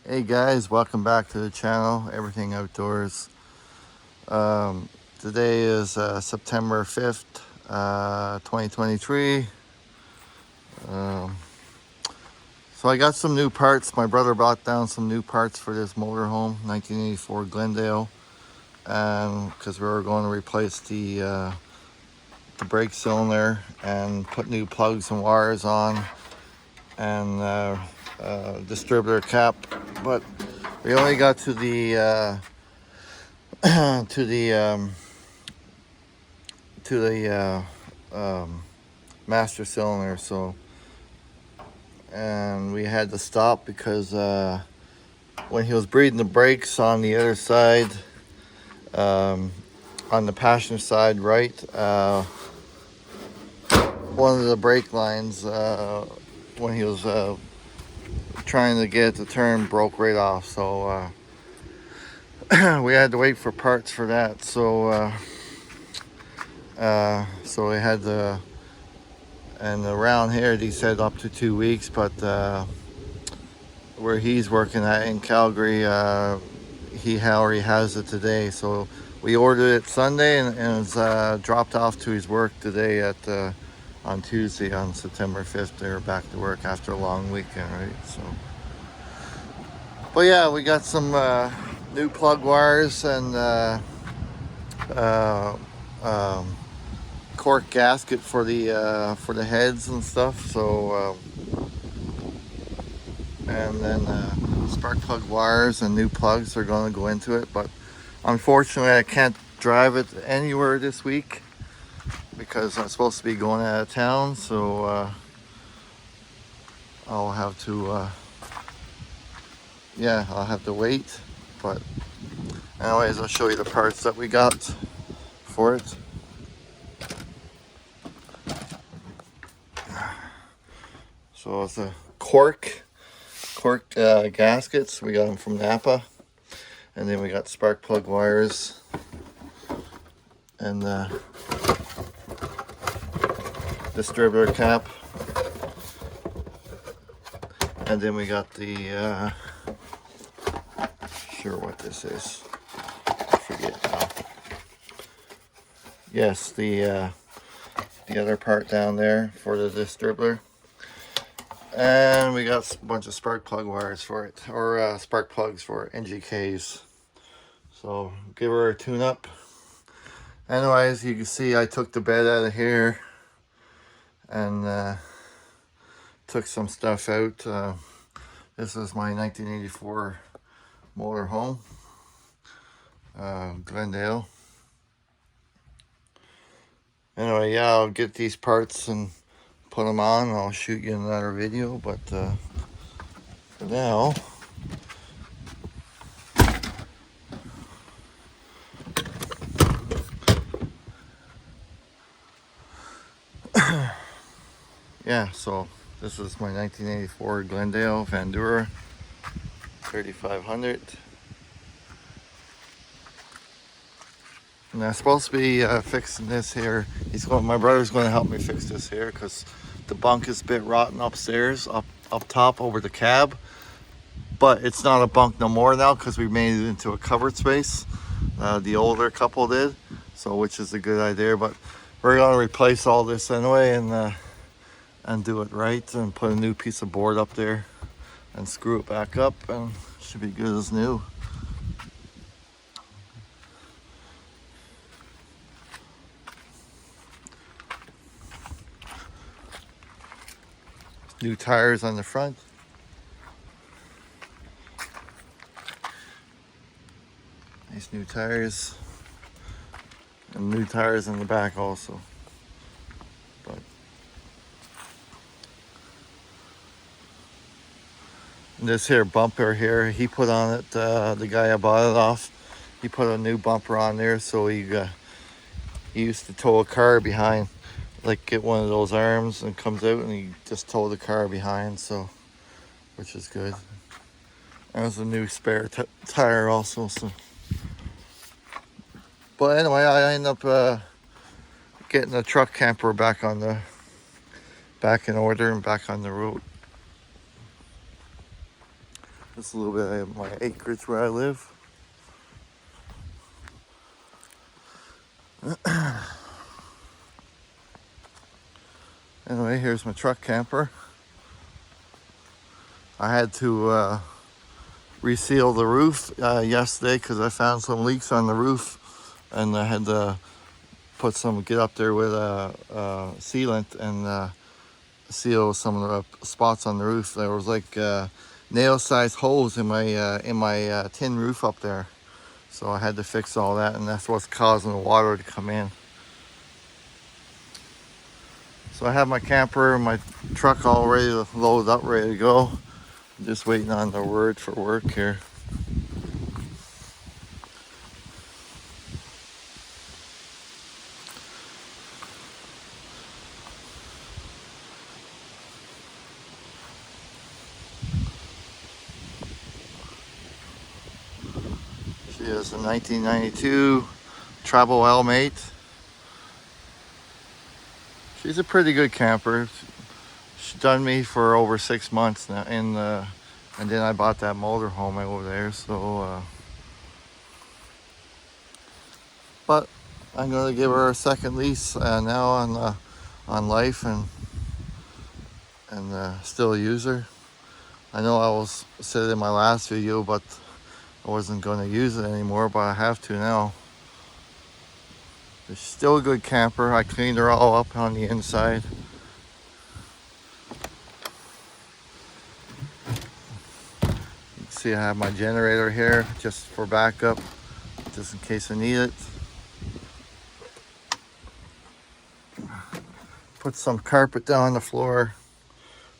Hey guys, welcome back to the channel, Everything Outdoors. Today is September 5th, 2023. Um, so I got some new parts. My brother brought down some new parts for this motorhome, 1984 Glendale. Because we were going to replace the brake cylinder and put new plugs and wires on and distributor cap. But we only got to the to the master cylinder, so and we had to stop because when he was breathing the brakes on the other side, um, on the passenger side right, one of the brake lines, when he was trying to get it to turn, broke right off. So we had to wait for parts for that. So we had to, and around here they said up to 2 weeks, but where he's working at in Calgary, he already has it today. So we ordered it Sunday, and it's dropped off to his work today at on Tuesday, on September 5th. They're back to work after a long weekend, right? So, but yeah, we got some new plug wires and uh, um, cork gasket for the heads and stuff. So and then spark plug wires and new plugs are going to go into it. But unfortunately, I can't drive it anywhere this week because I'm supposed to be going out of town. So I'll have to, I'll have to wait. But anyways, I'll show you the parts that we got for it. So it's a cork gaskets. We got them from Napa. And then we got spark plug wires and the distributor cap. And then we got the, sure what this is. I forget now. Yes, the other part down there for the distributor. And we got a bunch of spark plug wires for it, or spark plugs for NGKs. So give her a tune up. Anyways, you can see I took the bed out of here and took some stuff out. This is my 1984 motorhome, Glendale. Anyway, yeah, I'll get these parts and put them on. I'll shoot you another video, but for now, yeah, so this is my 1984 Glendale Vandura 3500. And I'm supposed to be fixing this here. My brother's going to help me fix this here because the bunk is a bit rotten upstairs, up top over the cab. But it's not a bunk no more now because we made it into a covered space. The older couple did, so which is a good idea. But we're going to replace all this anyway and do it right and put a new piece of board up there and screw it back up, and it should be good as new. New tires on the front. Nice new tires. And new tires in the back also. But this here bumper here, he put on it, the guy I bought it off, he put a new bumper on there, so he used to tow a car behind, like get one of those arms and comes out and he just towed the car behind, so which is good. There's a new spare tire also. So, but anyway, I end up getting the truck camper back in order and back on the road. Just a little bit of my acreage where I live. Anyway, here's my truck camper. I had to reseal the roof yesterday because I found some leaks on the roof, and I had to get up there with a sealant and seal some of the spots on the roof. There was like nail-sized holes in my tin roof up there, so I had to fix all that, and that's what's causing the water to come in. So I have my camper and my truck all ready to load up, ready to go. I'm just waiting on the word for work here. She is a 1992 Travel L-Mate. She's a pretty good camper. She's done me for over 6 months now, and then I bought that motorhome over there. So, but I'm gonna give her a second lease now on life and still use her. I know I was said in my last video, but I wasn't gonna use it anymore, but I have to now. She's still a good camper. I cleaned her all up on the inside. You can see I have my generator here just for backup, just in case I need it. Put some carpet down on the floor.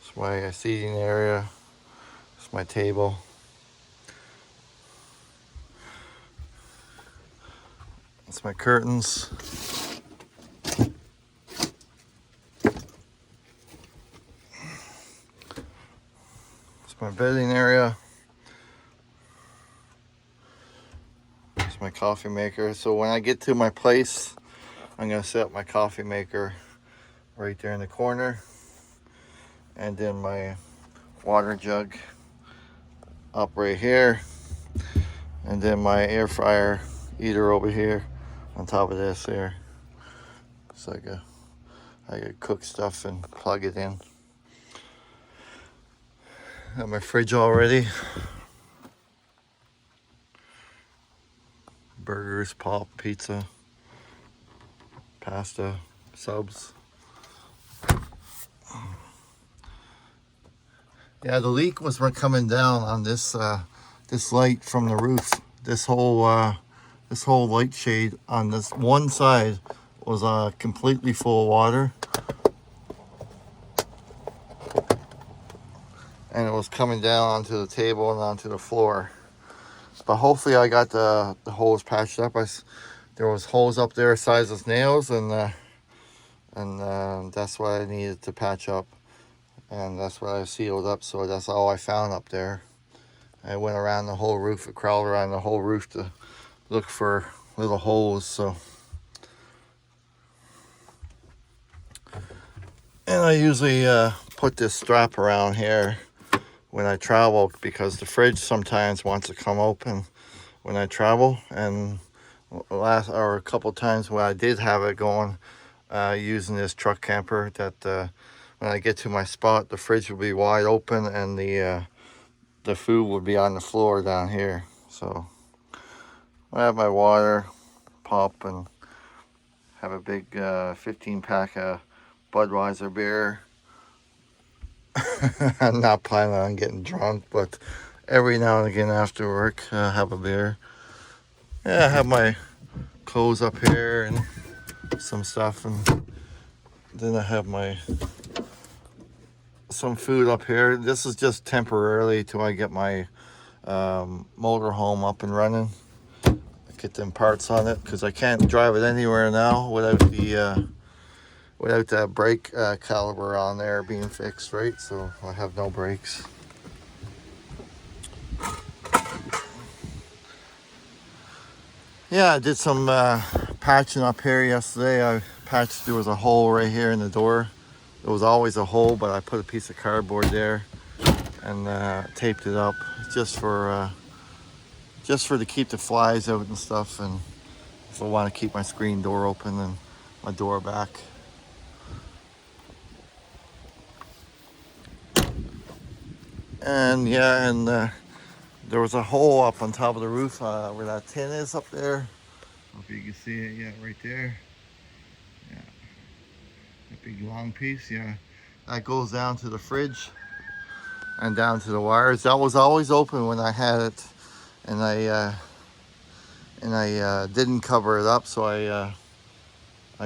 It's my seating area. It's my table. It's my curtains. It's my bedding area. It's my coffee maker. So when I get to my place, I'm gonna set up my coffee maker right there in the corner, and then my water jug up right here, and then my air fryer heater over here on top of this here. So I could cook stuff and plug it in. Got my fridge all ready. Burgers, pop, pizza, pasta, subs. Yeah, the leak was coming down on this this light from the roof. This whole light shade on this one side was completely full of water, and it was coming down onto the table and onto the floor. But hopefully I got the holes patched up. There was holes up there size as nails, and that's what I needed to patch up, and that's what I sealed up. So that's all I found up there. I went around the whole roof, crawled around the whole roof to look for little holes. So, and I usually put this strap around here when I travel, because the fridge sometimes wants to come open when I travel. And a couple times when I did have it going, using this truck camper, that when I get to my spot, the fridge will be wide open, and the food would be on the floor down here. So I have my water, pop, and have a big 15-pack of Budweiser beer. I'm not planning on getting drunk, but every now and again after work, have a beer. Yeah, I have my clothes up here and some stuff, and then I have some food up here. This is just temporarily till I get my motorhome up and running. Get them parts on it, because I can't drive it anywhere now without that brake caliber on there being fixed, right? So I have no brakes. Yeah, I did some patching up here yesterday. I patched, there was a hole right here in the door. There was always a hole, but I put a piece of cardboard there, and and taped it up just for to keep the flies out and stuff, and if I want to keep my screen door open and my door back. And yeah, and there was a hole up on top of the roof where that tin is up there. I don't know if you can see it yet, right there. Yeah, that big long piece, yeah. That goes down to the fridge and down to the wires. That was always open when I had it, and I didn't cover it up, so I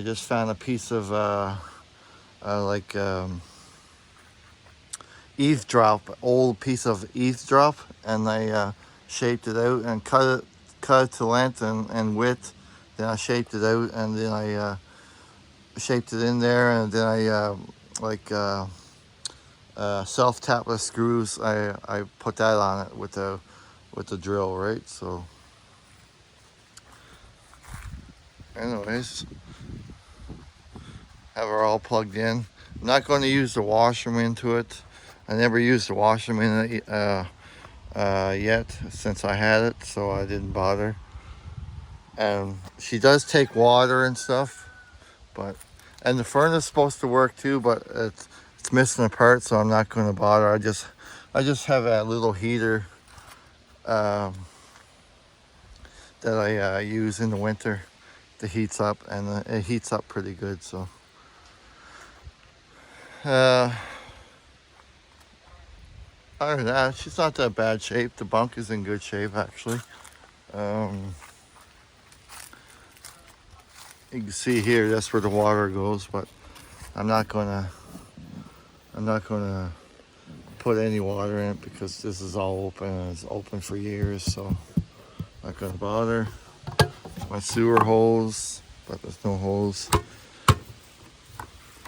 just found a piece of like old piece of eavesdrop, and I shaped it out and cut it to length and width. Then I shaped it out, and then I shaped it in there, and then I self-tapless screws. I put that on it with the drill, right? So anyways, have her all plugged in. I'm not going to use the washer into it. I never used the washer in it yet since I had it, so I didn't bother. She does take water and stuff, and the furnace is supposed to work too, but it's missing a part, so I'm not going to bother. I just have a little heater that I use in the winter. That heats up, and it heats up pretty good. So other than that, she's not that bad shape. The bunk is in good shape, actually. You can see here, that's where the water goes, but I'm not gonna put any water in it because this is all open, and it's open for years, so not gonna bother. My sewer hose, but there's no hose.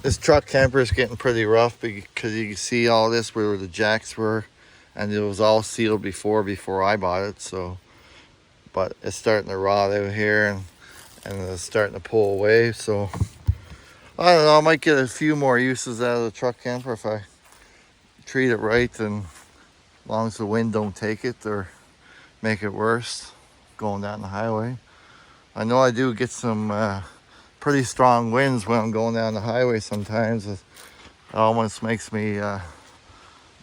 This truck camper is getting pretty rough because you can see all this where the jacks were, and it was all sealed before I bought it. So, but it's starting to rot out here, and it's starting to pull away. So I don't know. I might get a few more uses out of the truck camper if I treat it right, and as long as the wind don't take it or make it worse going down the highway. I know I do get some pretty strong winds when I'm going down the highway sometimes. It almost makes me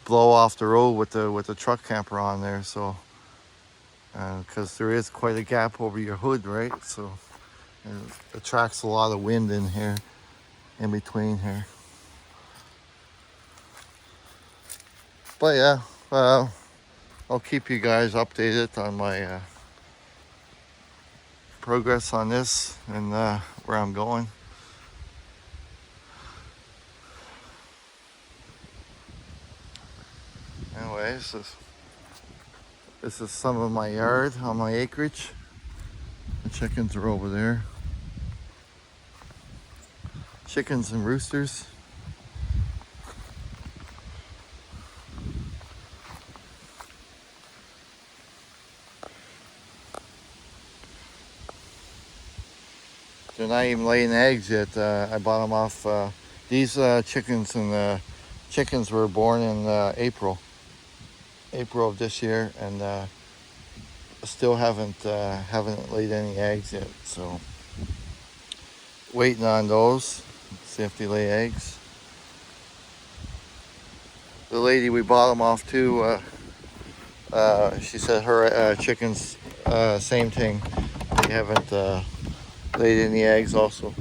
blow off the road with the truck camper on there. So, because there is quite a gap over your hood, right? So it attracts a lot of wind in here, in between here. But yeah, I'll keep you guys updated on my progress on this and where I'm going. Anyways, this is some of my yard on my acreage. The chickens are over there. Chickens and roosters. They're not even laying eggs yet. I bought them off. These chickens were born in April of this year, and still haven't laid any eggs yet. So waiting on those. See if they lay eggs. The lady we bought them off to, she said her chickens, same thing. They haven't laid any eggs also.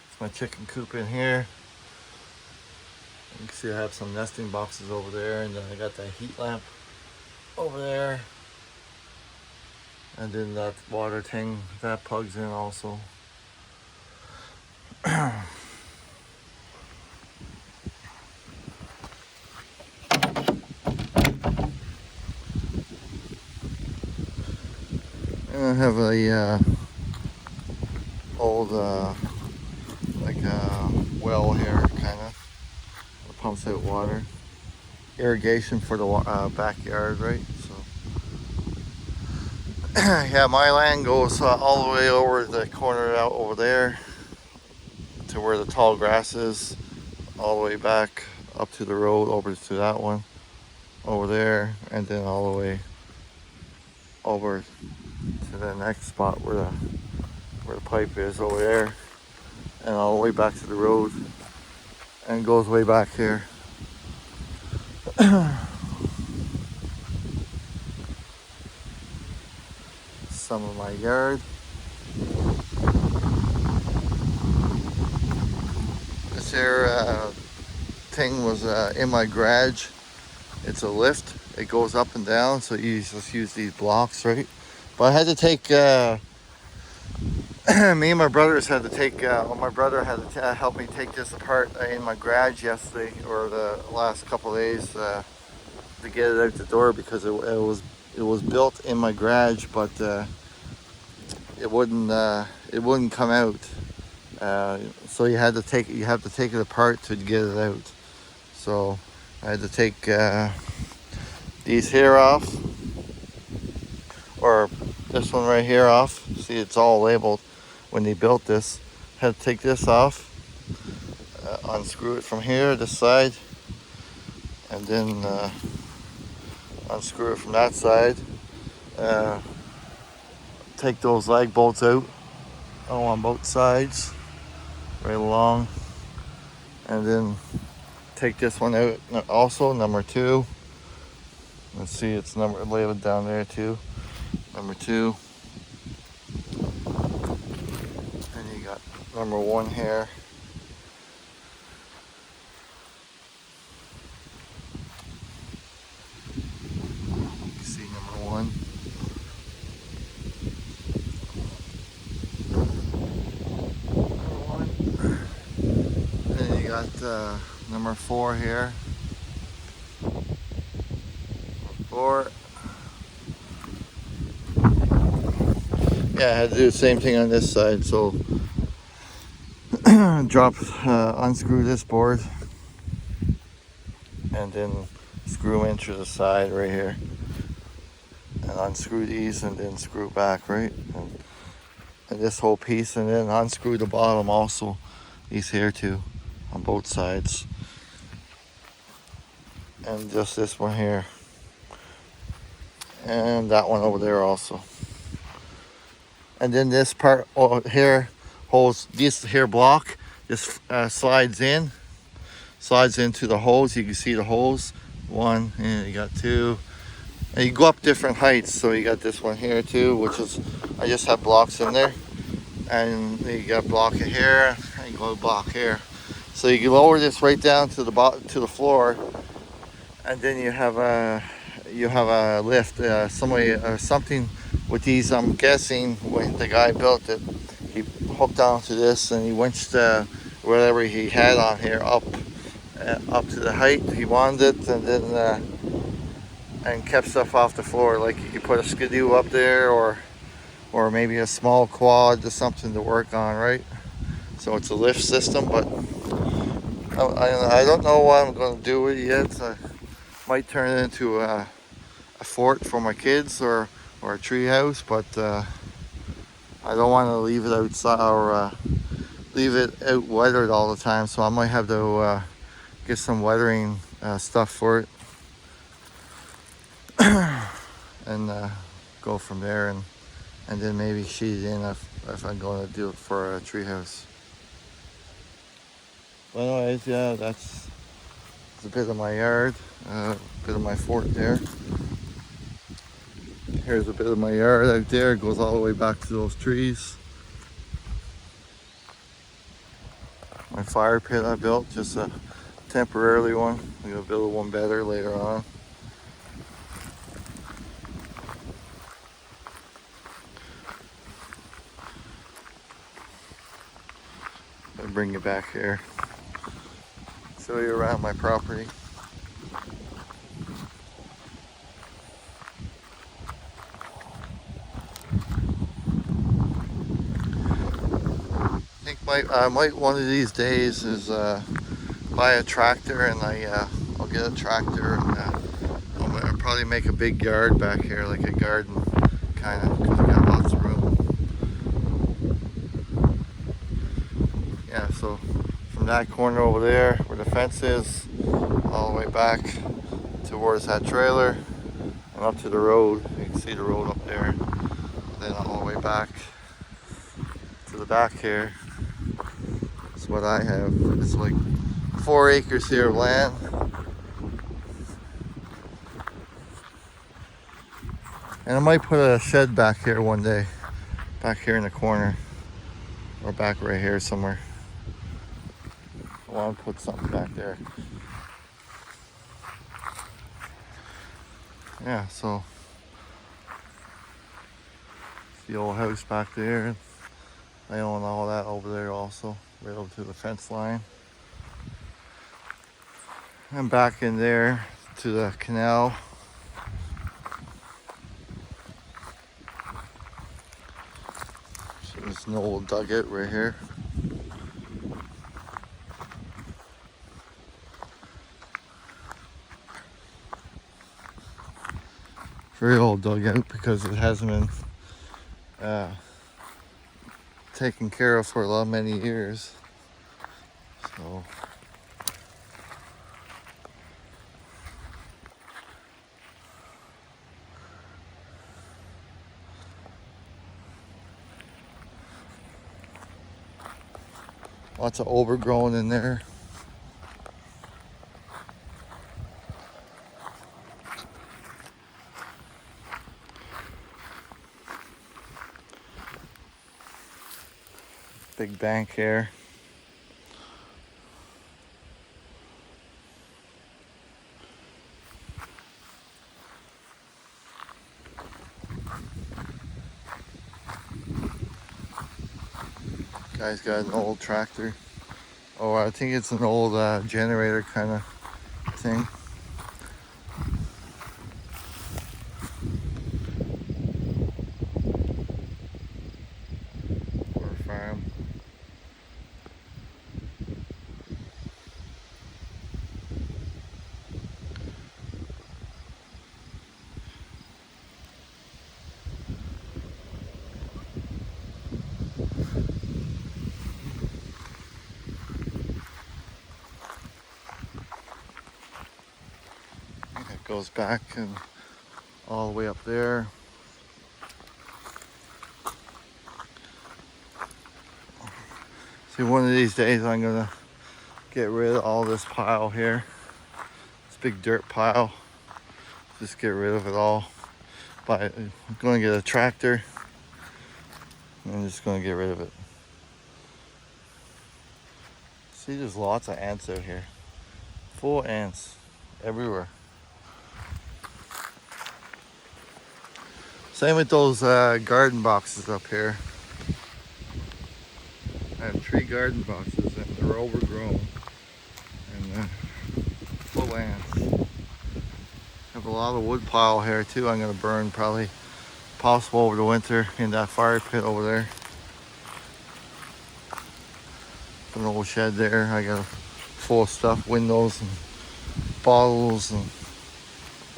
It's my chicken coop in here. You can see I have some nesting boxes over there, and then I got that heat lamp over there. And then that water thing, that plugs in also. And I have a old like a well here, kind of. It pumps out water. Irrigation for the backyard, right? So yeah, my land goes all the way over the corner out over there to where the tall grass is, all the way back up to the road, over to that one over there, and then all the way over to the next spot where the pipe is over there, and all the way back to the road, and goes way back here. Some of my yard. This here thing was in my garage. It's a lift. It goes up and down, so you just use these blocks, right? But I had to take me and my brothers had to take my brother had to help me take this apart in my garage yesterday, or the last couple of days, to get it out the door, because it was built in my garage, but it wouldn't come out. So you have to take it apart to get it out. So I had to take these here off, or this one right here off. See, it's all labeled when they built this. Had to take this off, unscrew it from here, this side, and then unscrew it from that side. Take those lag bolts out, on both sides, right along, and then take this one out also, number 2. Let's see, it's labeled down there too, number 2. And you got number 1 here. You see number 1. And then you got number 4 here. 4. Yeah, I had to do the same thing on this side. So unscrew this board, and then screw into the side right here, and unscrew these, and then screw back, right, and this whole piece, and then unscrew the bottom also, these here too, on both sides, and just this one here, and that one over there also. And then this part here holds this here block. This slides into the hose. You can see the hose. 1, and you got 2. And you go up different heights. So you got this one here too, which is, I just have blocks in there. And you got a block here, and you go a block here. So you can lower this right down to the floor, and then you have a lift, something with these. I'm guessing when the guy built it, he hooked onto this and he winched whatever he had on here up to the height he wanted it, and then and kept stuff off the floor. Like you could put a skidoo up there, or maybe a small quad or something to work on, right? So it's a lift system, but I don't know what I'm going to do with it yet. I might turn it into a fort for my kids, or a tree house, but I don't want to leave it outside, or leave it out weathered all the time. So I might have to get some weathering stuff for it, and go from there, and then maybe sheet it in if I'm going to do it for a tree house. Well, anyways, yeah, that's a bit of my yard, a bit of my fort there. Here's a bit of my yard out there. It goes all the way back to those trees. My fire pit I built, just a temporarily one. I'm gonna build one better later on. I'll bring you back here, show you around my property. I might one of these days is buy a tractor, and I'll get a tractor, and I'll probably make a big yard back here, like a garden kind of, because I got lots of room. Yeah, so from from that corner over there where the fence is all the way back towards that trailer and up to the road. You can see the road up there. Then all the way back to the back here. That's what I have. It's like 4 acres here of land. And I might put a shed back here one day. Back here in the corner. Or back right here somewhere. I want to put something back there. Yeah, so the old house back there. I own all that over there also. Right over to the fence line. And back in there to the canal. So there's an old dugout right here. Very old dugout because it hasn't been taken care of for many years. So lots of overgrown in there. Big bank here. Guy's got an old tractor. Oh, I think it's an old generator kind of thing. Or a farm. It goes back and all the way up there. See, one of these days I'm gonna get rid of all this pile here. This big dirt pile. Just get rid of it all. But I'm gonna get a tractor. And I'm just gonna get rid of it. See, there's lots of ants out here. Full of ants everywhere. Same with those garden boxes up here. I have 3 garden boxes and they're overgrown and full of ants. I have a lot of wood pile here too. I'm gonna burn probably possible over the winter in that fire pit over there. An old shed there. I got full of stuff, windows and bottles and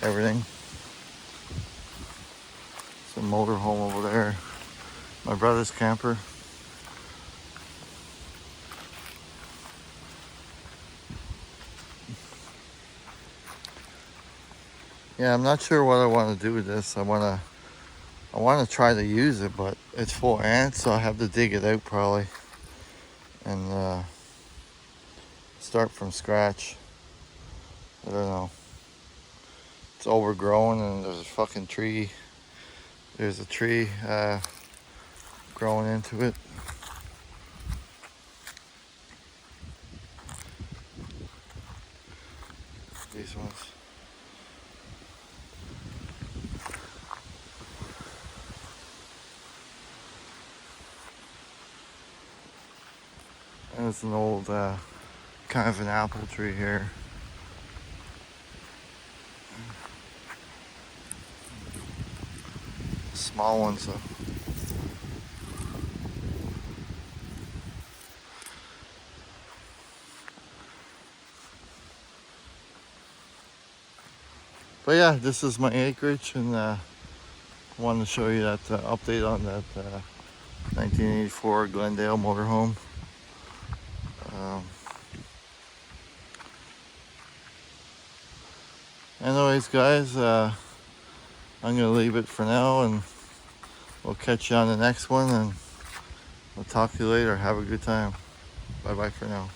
everything. It's a motorhome over there. My brother's camper. Yeah, I'm not sure what I want to do with this. I want to try to use it, but it's full of ants, so I have to dig it out probably and start from scratch. I don't know. It's overgrown and there's a fucking tree. There's a tree growing into it. These ones. And it's an old kind of an apple tree here. Small ones though. But yeah, this is my acreage, and I wanted to show you that update on that 1984 Glendale motorhome. Anyways, guys, I'm gonna leave it for now, and we'll catch you on the next one, and we'll talk to you later. Have a good time. Bye bye for now.